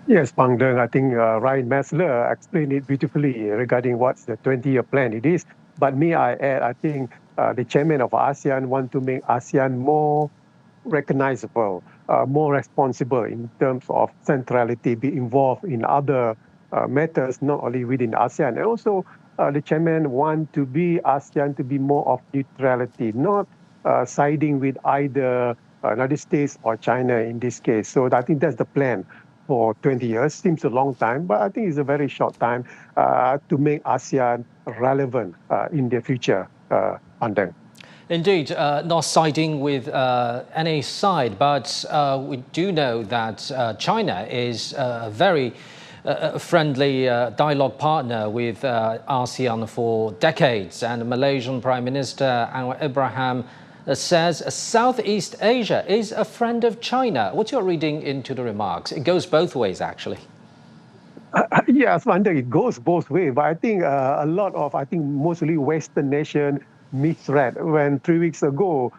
Yes, Pang Deng, I think Ryan Messler explained it beautifully regarding what's the 20-year plan it is. But me, I add, I think the chairman of ASEAN want to make ASEAN more recognizable, more responsible in terms of centrality, be involved in other matters, not only within ASEAN. And also, the chairman want to be ASEAN to be more of neutrality, not siding with either United States or China in this case. So I think that's the plan for 20 years. Seems a long time, but I think it's a very short time to make ASEAN relevant in the future, Pandang. Indeed, not siding with any side, but we do know that China is a very friendly dialogue partner with ASEAN for decades. And Malaysian Prime Minister Anwar Ibrahim says Southeast Asia is a friend of China. What's your reading into the remarks? It goes both ways, actually. Yes, Wanda, it goes both ways. But I think I think mostly Western nation misread when 3 weeks ago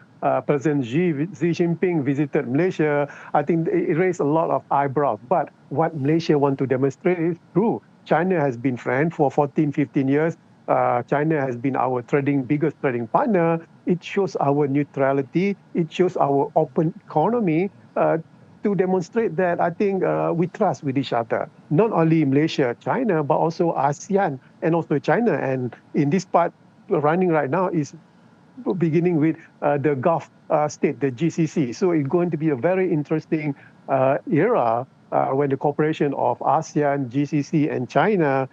President Xi Jinping visited Malaysia. I think it raised a lot of eyebrows. But what Malaysia want to demonstrate is true. China has been friend for 14, 15 years. China has been our biggest trading partner. It shows our neutrality. It shows our open economy. To demonstrate that, I think we trust with each other, not only Malaysia, China, but also ASEAN and also China. And in this part, running right now is beginning with the Gulf state, the GCC. So it's going to be a very interesting era when the cooperation of ASEAN, GCC, and China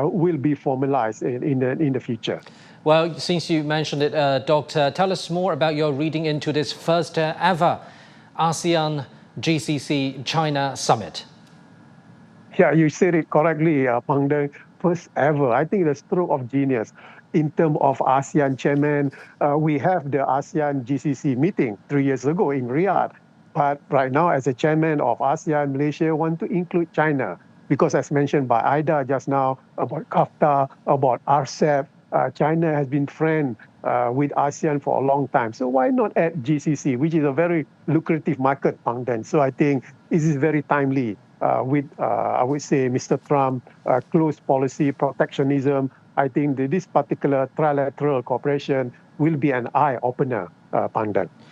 will be formalized in the future. Well, since you mentioned it, Doctor, tell us more about your reading into this first ever ASEAN-GCC-China summit. Yeah, you said it correctly, Pang Deng. First ever, I think the stroke of genius in terms of ASEAN chairman. We have the ASEAN GCC meeting 3 years ago in Riyadh. But right now, as a chairman of ASEAN, Malaysia want to include China because, as mentioned by Ida just now, about CAFTA, about RCEP, China has been friend with ASEAN for a long time. So why not add GCC, which is a very lucrative market, Pang Deng? So I think this is very timely with, I would say, Mr. Trump, closed policy, protectionism. I think this particular trilateral cooperation will be an eye-opener, Pang Deng.